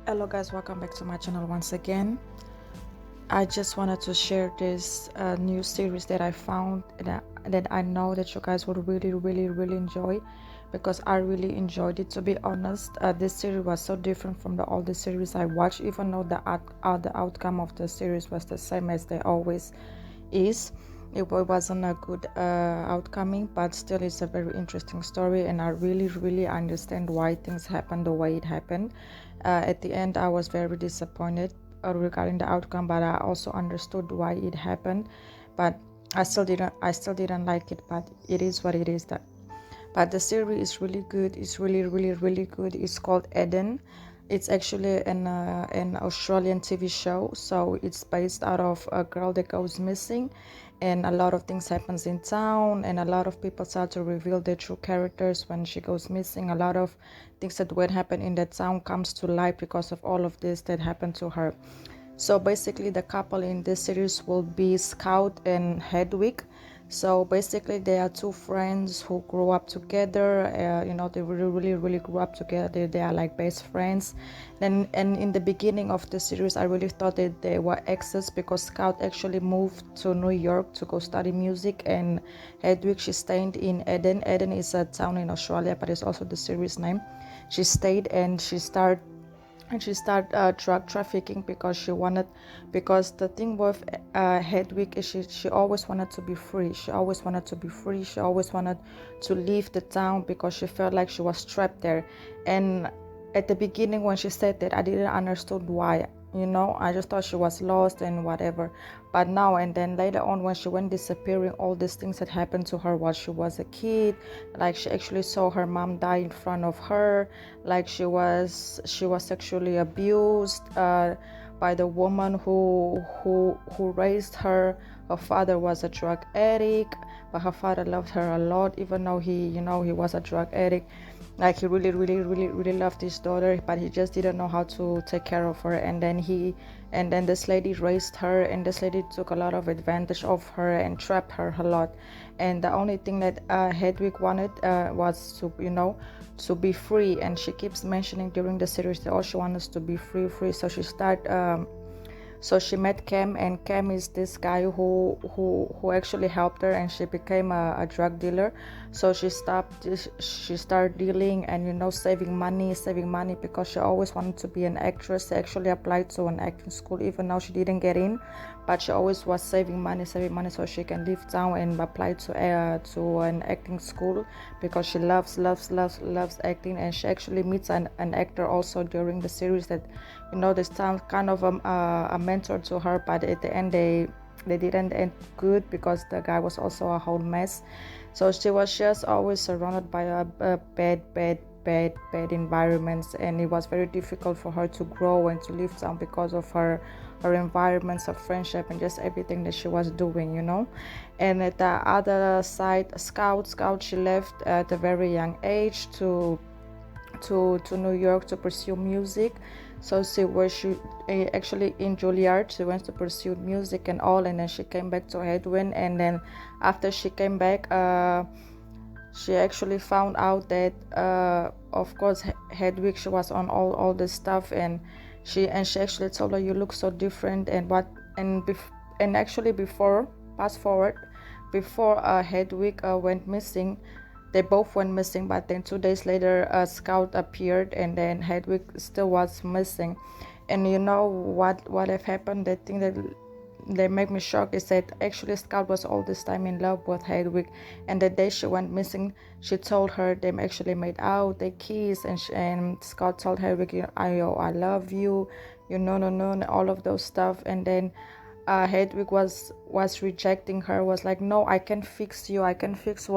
Hello guys, welcome back to my channel once again. I just wanted to share this new series that I found that I know that you guys would really enjoy, because I really enjoyed it. To be honest, this series was so different from all the series I watched, even though the outcome of the series was the same as they always is. It wasn't a good outcoming, but still it's a very interesting story, and I really understand why things happened the way it happened. At the end I was very disappointed regarding the outcome, but I also understood why it happened. But I still didn't like it, but it is what it is. But the series is really good. It's really good. It's called Eden. It's actually an Australian TV show, so it's based out of a girl that goes missing, and a lot of things happens in town, and a lot of people start to reveal their true characters when she goes missing. A lot of things that would happen in that town comes to light because of all of this that happened to her. So basically the couple in this series will be Scout and Hedwig. So basically they are two friends who grew up together. They really grew up together. They are like best friends. And in the beginning of the series I really thought that they were exes, because Scout actually moved to New York to go study music, and Hedwig, she stayed in Eden. Eden is a town in Australia, but it's also the series name. She stayed and she started drug trafficking because the thing with Hedwig is she always wanted to be free. She always wanted to leave the town because she felt like she was trapped there. And at the beginning when she said that, I didn't understand why. I just thought she was lost and whatever. But now and then later on, when she went disappearing, all these things that happened to her while she was a kid, like she actually saw her mom die in front of her, like she was sexually abused by the woman who raised her. Her father was a drug addict, but her father loved her a lot, even though he was a drug addict. Like he really loved his daughter, but he just didn't know how to take care of her. And then this lady raised her, and this lady took a lot of advantage of her and trapped her a lot. And the only thing that Hedwig wanted was to be free. And she keeps mentioning during the series that all she wants to be free. So she met Cam, and Cam is this guy who actually helped her, and she became a drug dealer. So she started dealing and saving money, because she always wanted to be an actress. She actually applied to an acting school, even though she didn't get in, but she always was saving money so she can leave town and apply to an acting school, because she loves acting. And she actually meets an actor also during the series that this sounds kind of a mentor to her, but at the end they didn't end good, because the guy was also a whole mess. So she was just always surrounded by a bad environments, and it was very difficult for her to grow and to live down because of her environments, her friendship, and just everything that she was doing. And at the other side, Scout, she left at a very young age to New York to pursue music. So she actually in Juilliard. She went to pursue music and all, and then she came back to Hedwig. And then after she came back, she actually found out that of course Hedwig, she was on all this stuff, and she actually told her, you look so different. And actually before, fast forward, before Hedwig went missing, they both went missing, but then 2 days later Scout appeared, and then Hedwig still was missing. And you know what have happened? The thing that made me shocked is that actually Scout was all this time in love with Hedwig, and the day she went missing, she told her they actually made out, they kissed, and Scout told Hedwig, I love you, no, all of those stuff. And then Hedwig was rejecting her, was like, no, I can fix you, I can fix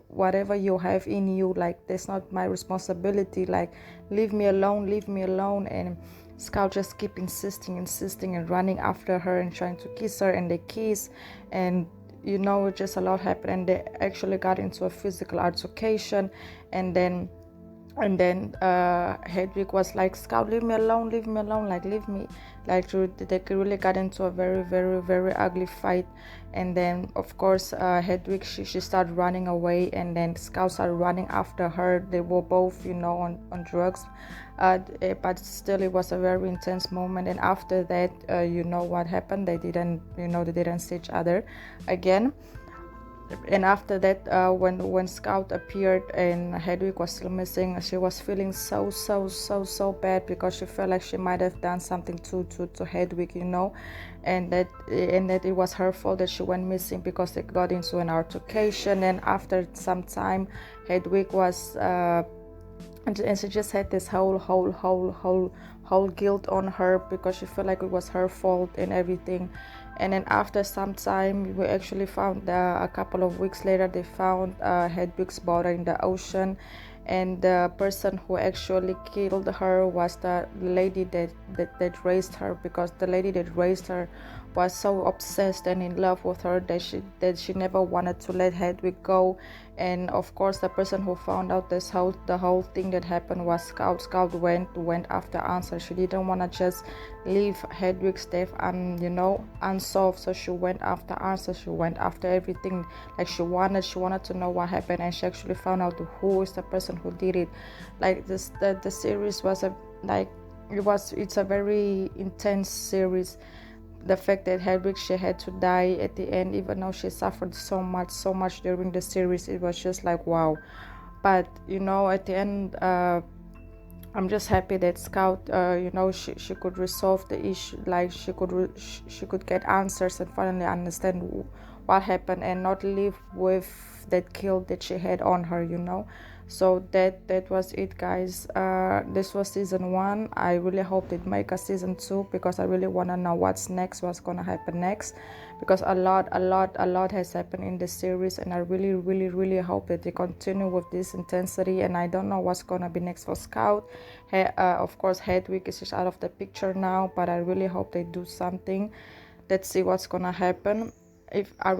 whatever you have in you, like that's not my responsibility, like leave me alone. And Scout just keep insisting and running after her and trying to kiss her, and they kiss, and just a lot happened, and they actually got into a physical altercation. And then And then Hedwig was like, Scout, leave me alone, leave me alone, like leave me, like they really got into a very very very ugly fight. And then of course Hedwig, she started running away, and then Scout started running after her. They were both, on drugs, but still it was a very intense moment. And after that, you know what happened, they didn't see each other again. And after that, when Scout appeared and Hedwig was still missing, she was feeling so bad, because she felt like she might have done something to Hedwig, and that it was her fault that she went missing, because they got into an altercation. And after some time, Hedwig was and she just had this whole guilt on her, because she felt like it was her fault and everything. And then after some time, we actually found, a couple of weeks later, they found Hedwig's body in the ocean. And the person who actually killed her was the lady that raised her, because the lady that raised her was so obsessed and in love with her that she never wanted to let Hedwig go. And of course, the person who found out the whole thing that happened was Scout. Scout went after answers. She didn't want to just leave Hedwig's death unsolved, so she went after answers. She went after everything, like she wanted to know what happened. And she actually found out who is the person who did it. Like this, the series was it's a very intense series. The fact that Hedwig, she had to die at the end, even though she suffered so much during the series, it was just like wow. But at the end, I'm just happy that Scout, she could resolve the issue. Like she could get answers and finally understand what happened, and not live with that guilt that she had on her. So that was it, guys. This was season 1. I really hope they make a season 2, because I really want to know what's gonna happen next, because a lot has happened in the series, and I really really really hope that they continue with this intensity. And I don't know what's gonna be next for Scout. Of course, Hedwig is just out of the picture now, but I really hope they do something. Let's see what's gonna happen. If I